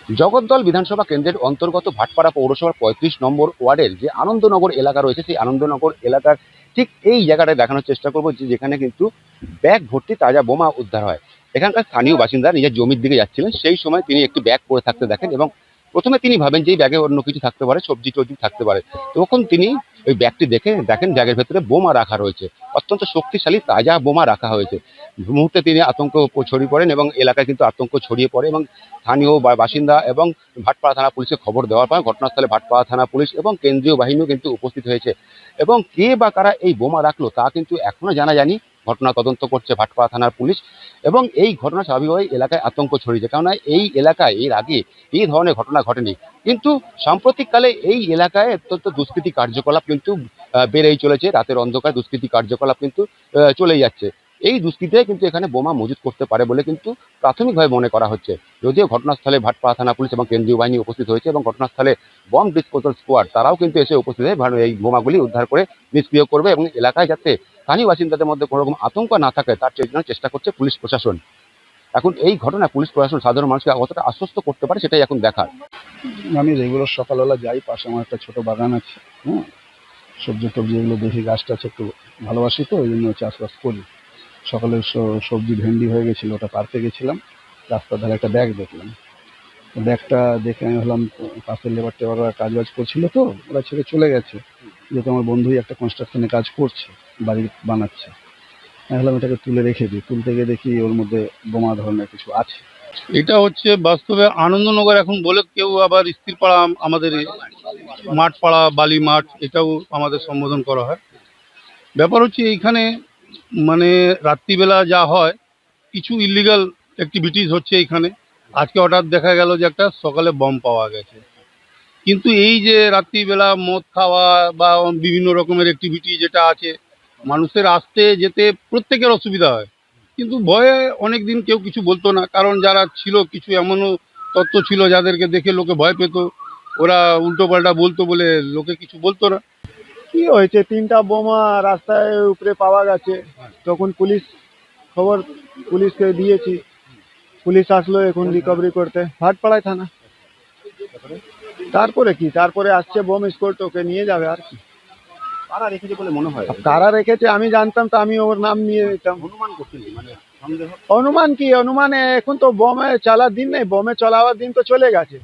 জগদ্দল বিধানসভা কেন্দ্রের অন্তর্গত ভাটপাড়া পৌরসভার ৩৫ নম্বর ওয়ার্ডের যে আনন্দনগর এলাকা রয়েছে, সেই আনন্দনগর এলাকার ঠিক এই জায়গাটায় দেখানোর চেষ্টা করবো যেখানে কিন্তু ব্যাগ ভর্তি তাজা বোমা উদ্ধার হয়। এখানকার স্থানীয় বাসিন্দা নিজের জমির দিকে যাচ্ছিলেন, সেই সময় তিনি একটি ব্যাগ পড়ে থাকতে দেখেন এবং প্রথমে তিনি ভাবেন যে এই ব্যাগে অন্য কিছু থাকতে পারে, সবজি টবজি থাকতে পারে। তখন তিনি ওই ব্যাগটি দেখেন ব্যাগের ভেতরে বোমা রাখা রয়েছে, অত্যন্ত শক্তিশালী তাজা বোমা রাখা হয়েছে। মুহূর্তে তিনি আতঙ্ক ছড়িয়ে পড়েন এবং এলাকায় কিন্তু আতঙ্ক ছড়িয়ে পড়ে এবং স্থানীয় বাসিন্দা এবং ভাটপাড়া থানা পুলিশকে খবর দেওয়ার পর ঘটনাস্থলে ভাটপাড়া থানা পুলিশ এবং কেন্দ্রীয় বাহিনীও কিন্তু উপস্থিত হয়েছে। এবং কে বা কারা এই বোমা রাখলো তা কিন্তু এখনো জানা যায়নি। ঘটনা তদন্ত করছে ভাটপাড়া থানার পুলিশ এবং এই ঘটনা স্বাভাবিকভাবে এলাকায় আতঙ্ক ছড়িয়েছে, কেননা এই এলাকায় এর আগে এই ধরনের ঘটনা ঘটেনি। কিন্তু সাম্প্রতিককালে এই এলাকায় অত্যন্ত দুষ্কৃতী কার্যকলাপ কিন্তু বেড়েই চলেছে। রাতের অন্ধকার দুষ্কৃতী কার্যকলাপ কিন্তু চলেই যাচ্ছে। এই দুষ্কৃতীরা কিন্তু এখানে বোমা মজুত করতে পারে বলে কিন্তু প্রাথমিকভাবে মনে করা হচ্ছে। যদিও ঘটনাস্থলে ভাটপাড়া থানা পুলিশ এবং কেন্দ্রীয় বাহিনী উপস্থিত হয়েছে এবং ঘটনাস্থলে বম ডিসপোজাল স্কোয়াড তারাও কিন্তু এসে উপস্থিত হয়ে এই বোমাগুলি উদ্ধার করে নিষ্ক্রিয় করবে এবং এলাকায় যাতে স্থানীয় বাসিন্দাদের মধ্যে কোনো রকম আতঙ্ক না থাকে তার জন্য চেষ্টা করছে পুলিশ প্রশাসন। এখন এই ঘটনায় পুলিশ প্রশাসন সাধারণ মানুষকে কতটা আশ্বস্ত করতে পারে সেটাই এখন দেখার। আমি রেগুলার সকালবেলা যাই, পাশে আমার একটা ছোট বাগান আছে। হ্যাঁ, সবজি টবজি এগুলো দেখি, গাছ টাছ একটু ভালোবাসি, তো ওই জন্য চাষবাস করি। সকালে সবজি ভেন্ডি হয়ে গেছিলো, ওটা পারতে গেছিলাম, রাস্তার ধারে একটা ব্যাগ দেখলাম। তো ব্যাগটা দেখে আমি ভাবলাম পাশের লেবার টেবাররা কাজ বাজ করছিল, তো ওরা ছেড়ে চলে গেছে। যেহেতু আমার বন্ধুই একটা কনস্ট্রাকশনে কাজ করছে, বাড়ি বানাচ্ছে, আমি ভাবলাম এটাকে তুলে রেখে দিই। তুলতে গিয়ে দেখি ওর মধ্যে বোমা ধরনের কিছু আছে। এটা হচ্ছে বাস্তবে আনন্দনগর এখন বলে, কেউ আবার স্থিরপাড়া, আমাদের মাঠপাড়া, বালি মাঠ, এটাও আমাদের সম্বোধন করা হয়। ব্যাপার হচ্ছে এইখানে মানে রাত্রিবেলা যা হয়, কিছু ইলিগাল অ্যাক্টিভিটিস হচ্ছে এইখানে। আজকে হঠাৎ দেখা গেল যে একটা সকালে বম পাওয়া গেছে। কিন্তু এই যে রাত্রিবেলা মদ খাওয়া বা বিভিন্ন রকমের অ্যাক্টিভিটি যেটা আছে, মানুষের আসতে যেতে প্রত্যেকের অসুবিধা হয়। কিন্তু ভয়ে অনেক দিন কেউ কিছু বলতো না, কারণ যারা ছিল কিছু এমনও তত্ত্ব ছিল যাদেরকে দেখে লোকে ভয় পেত, ওরা উল্টো পাল্টা বলতো বলে লোকে কিছু বলতো না। কি হয়েছে, 3টা বোমা রাস্তায় উপরে পাওয়া গেছে। তখন খবর পুলিশকে দিয়েছি, পুলিশ আসলো এখন রিকভারি করতে ভাটপাড়ায় থানা। তারপরে আসছে বোম স্কোয়াড, ওকে নিয়ে যাবে। আর কি কারা রেখেছে বলে মনে হয়? কারা রেখেছে আমি জানতাম, তো আমি ওর নাম নিয়ে নিতাম। অনুমান করছেন মানে সন্দেহ? অনুমান কি অনুমানে, এখন তো বোমে চলার দিন নেই, বোমে চলাবার দিন তো চলে গেছে।